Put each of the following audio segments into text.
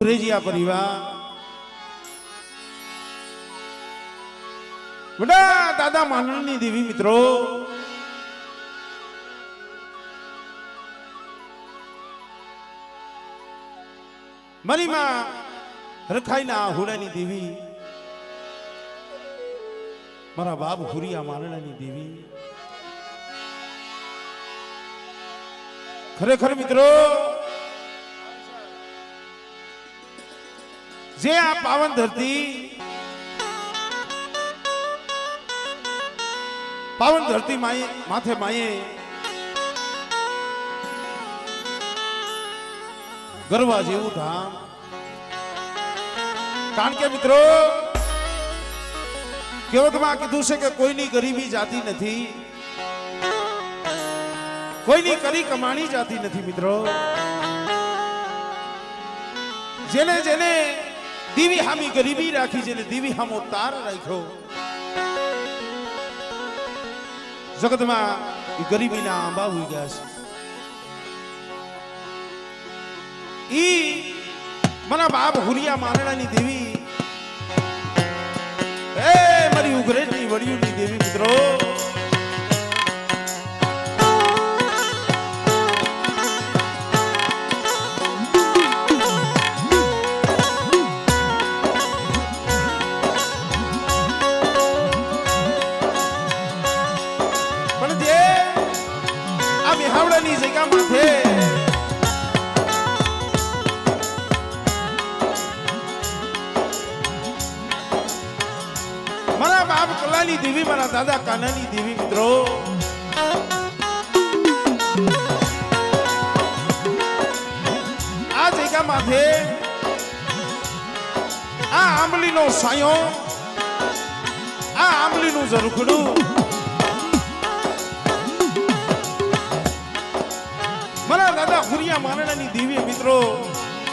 ઉગરેજીયા પરિવાર બડા દાદા માનવની દેવી મિત્રો મારી માં રખાઈના હુડાની દેવી મારા બાપ હુરિયા મારણાની દેવી ખરેખર મિત્રો જે આ પાવન ધરતી માથે માયે ગરવા જેવું ધામ કારણ કે મિત્રો કહેવતમાં કીધું છે કે કોઈની ગરીબી જાતી નથી કોઈની કરી કમાણી જાતી નથી મિત્રો જેને જેને દીવી હામી ગરીબી રાખી જેને દીવી હામો તાર રાખ્યો જગતમાં એ ગરીબીના આંબા હોઈ ગયા છે ઈ મારા બાપ હુરિયા મારણાની દેવી એ મારી ઉઘરેજની વડિયુની દેવી મિત્રો પણ જે આ મિહાવડાની જગ્યા માથે મારા બાપ કલાની દેવી મારા દાદા કાનાની દેવી મિત્રો આ જગ્યા માથે આ આંબલીનો સાયો આ આંબલીનું ઝરૂખડું મારા દાદા હુરિયા મારણાની દેવી મિત્રો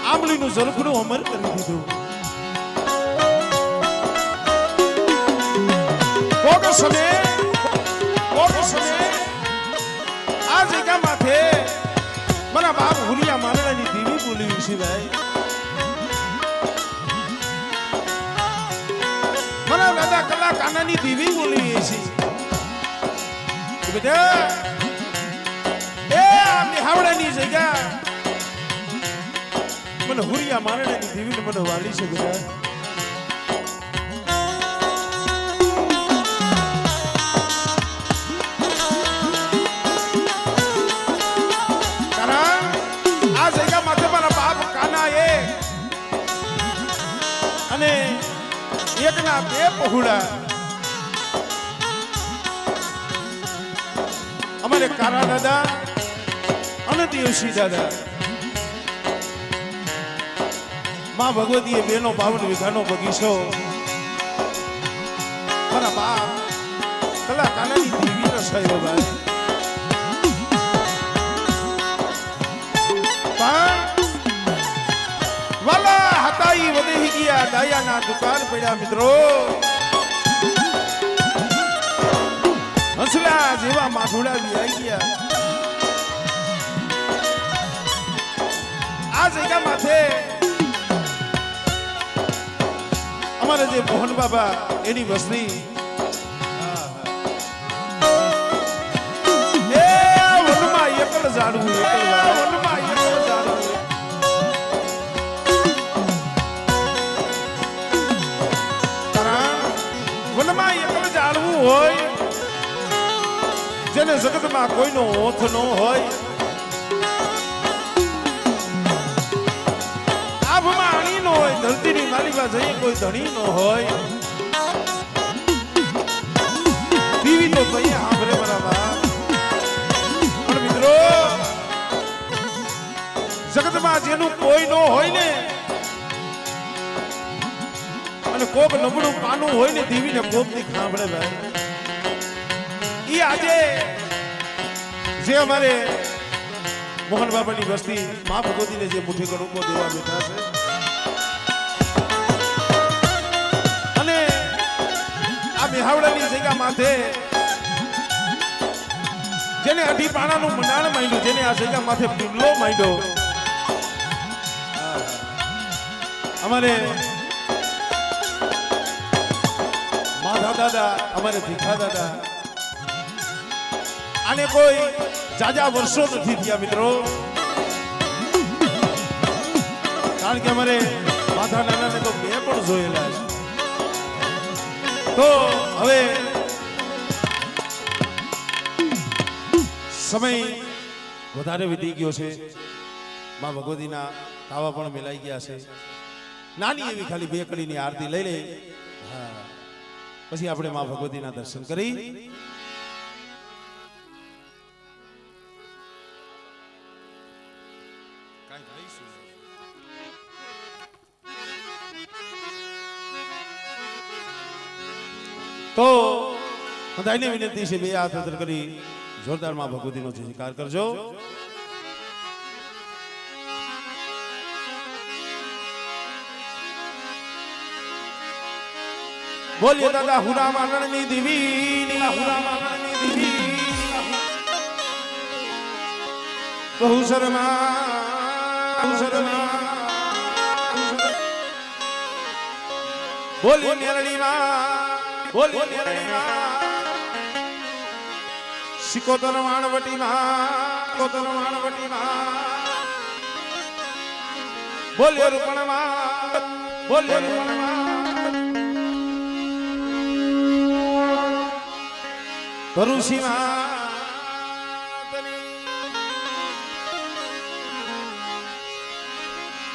આંબલીનું ઝરૂખડું અમર કરી દીધું કોક સમય આ જગ્યા માથે મારા બાપ હુરિયા મારણાની દેવી બોલી છે ભાઈ મારા દાદા કલા કાનાની દેવી બોલી છે બેટા એ આ મિહાવડાની જગ્યા મને હુરિયા મારણાની દેવીને મને વાલી છે બેટા એકના બે પહોળા અમારે કારા દાદા અને દેવસી દાદા માં ભગવતીએ બેનો 52 વીઘાનો બગીચો મારા બાપ કલા કાનાની દેવી રસાયો ભાઈ વાલા હતા ઈ વદેહી ગયા દાયાના દુકાન પડ્યા મિત્રો હંસલા જેવા માથુડા વિયાઈ ગયા આ જગ્યા માથે અમારે જે મોહન બાબા એની વસ્તી એ વનમાં એકલ ઝાડવું વનમાં એકલ ઝાડવું વનમાં એકલ જાણવું હોય જેને જગતમાં કોઈનો ઓથ ન હોય આભમાં અણી ન હોય ધરતીની માલિકા જઈએ કોઈ ધણી ન હોય દીવી તો કહીએ સાંભળે બરાબર પણ મિત્રો જગતમાં જેનું કોઈ ન હોય ને અને કોક નબળું પાનું હોય ને દેવીને કોક ની ખાંભળે ભાઈ ઈ આજે જે અમારે મોહન બાબાની વસ્તી મા ભગવતીને જે મુઠ્ઠી કડુકો દેવા બેઠા છે અને આ મિહાવડાની જગ્યા માથે જેને અઢી પાણાનું મંડાણ માંડ્યું જેને આ જગ્યા માથે પીમલો માંડ્યો અમારે માધા દાદા, અમારે ભીખા દાદા, આને કોઈ જાજા વર્ષો નથી થયા મિત્રો, કારણ કે અમારે માધા નાનાને તો બે પણ જોયેલા છે. તો હવે સમય વધારે વીતી ગયો છે, માં ભગવતીના તાવા પણ મેલાઈ ગયા છે. નાની એવી ખાલી બે કડીની આરતી લઈ લે, પછી આપણે માં ભગવતીના દર્શન કરી તો બધાને વિનંતી છે, બે હાથ અંદર કરી જોરદાર માં ભગવતીનો જયકાર કરજો. બોલીએ દાદા હુરા માનની દેવી, હુરા માનની દેવી, બહુ શર્મા, બોલીએ મેરણી માં, બોલીએ મેરણી માં, સિકોતર વાણવટી માં, કોતર વાણવટી માં, બોલીએ રૂપણ માં, બોલીએ રૂપણ માં, ભરૂસી માં,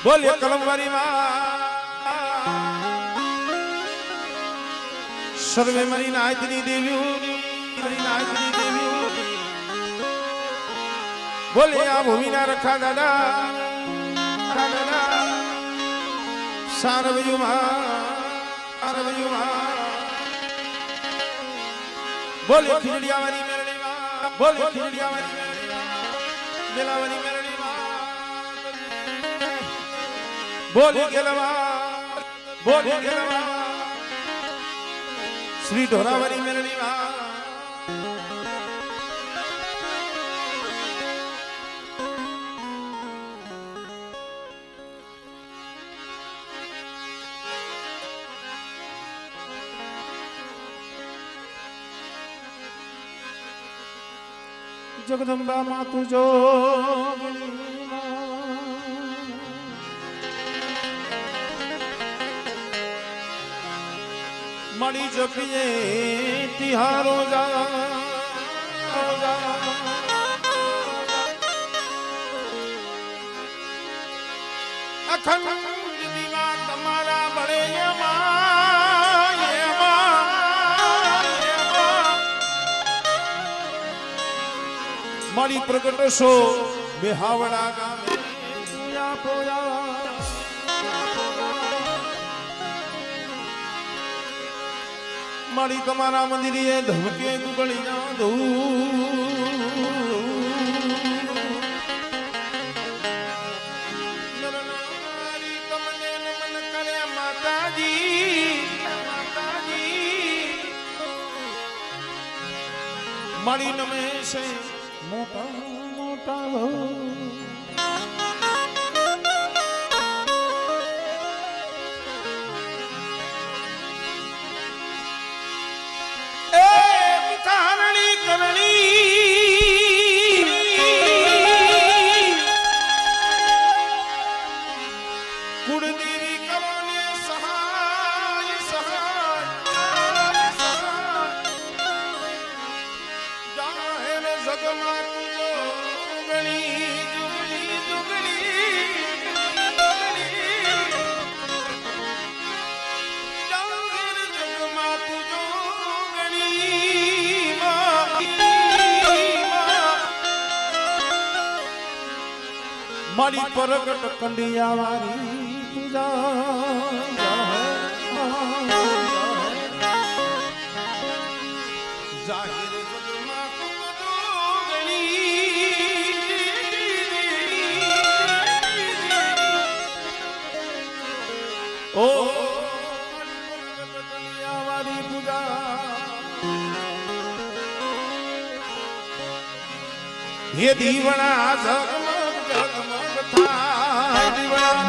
બોલીએ કલમવારી માં, સર્વે મરી નાયતની દેવી, બોલે આ ભૂમિના રખા દાદા, સારવયુમાં, બોલે ખીજડીયાવાળી મેરણીમાં, બોલે ખીજડીયાવાળી મેરણીમાં, બેલાવાળી મેરણીમાં, બોલે ગેલમાં, બોલે ગેલમાં, શ્રી ઢોરાવાળી મેરણીમાં, જગદંબા માતુ જો મળી જપીએ તિહારો જા, અખંડ દીવા તમારા બળે મારી પ્રગટ છો બેહાવડા ગામે મારી તમારા મંદિરે ધમકે ગુગળી ના દઉં તમને નમન કરે માતાજી, મારી નમે છે મોટા મોટા કારણી કરણી કુળદેવી કરોને સહાય, સહાય જાહેર જગમાં તુજો ગણી, જુગણી જુગણી જાહેર જગમાં તુજો ગણી, મારી પ્રગટ કંડિયાવાળી પૂજા જાહેર જગમાં તુજો ગણી, ઓ કંડિયાવાળી પૂજા હે દીવણા જગમગ જગમગ થાય દીવણા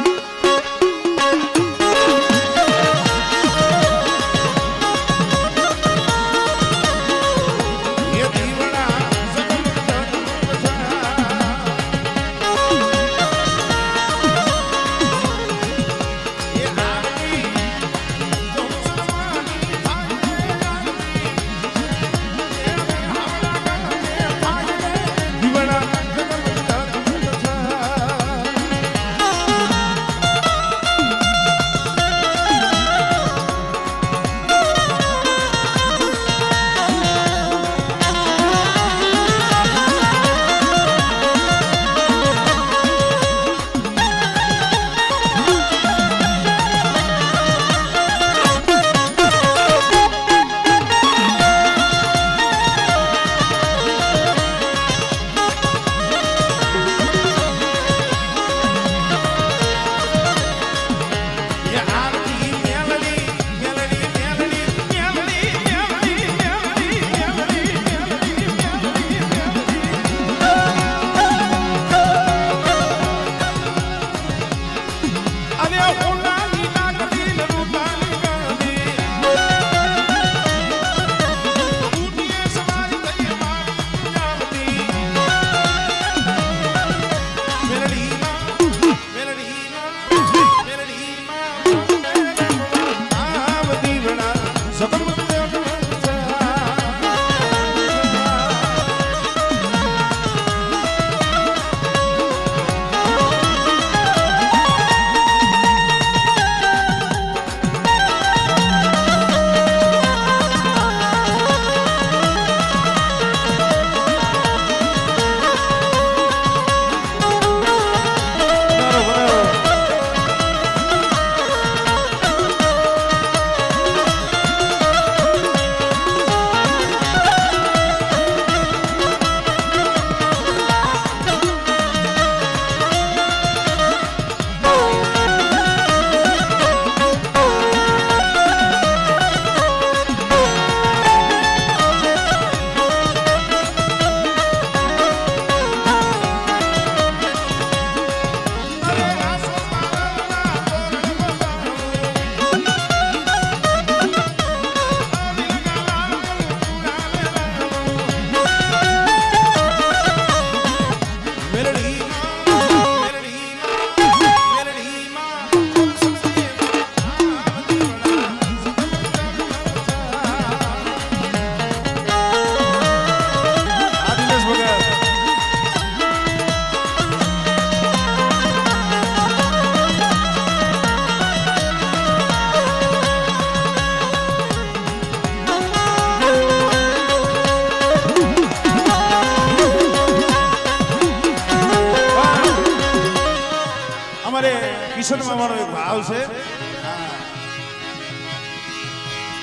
કિશનમાં મારો એક ભાવ છે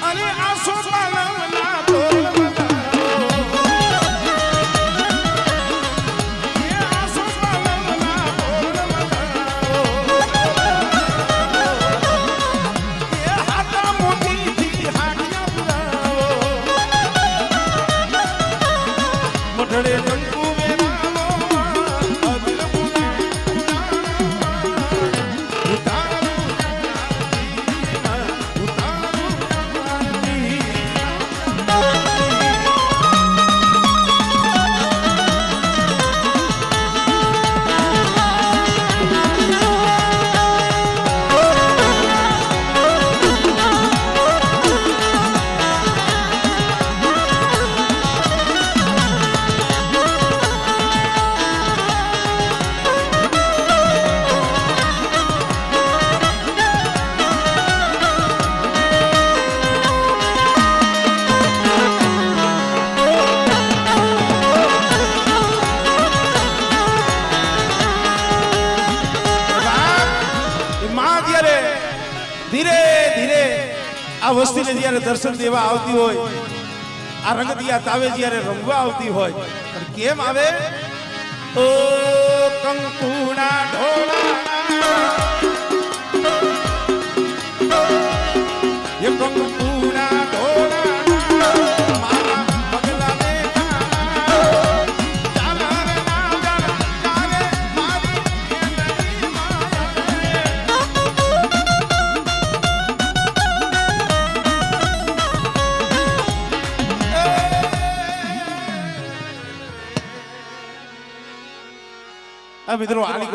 અરે આસો પાલવના બોલ ધીરે ધીરે આ વસ્તીને જ્યારે દર્શન દેવા આવતી હોય આ રંગદિયા તાવે જ્યારે રમવા આવતી હોય કેમ આવે ઓ કંકુના ઢોળા એ કંકુના ઢોળા મિત્રો આની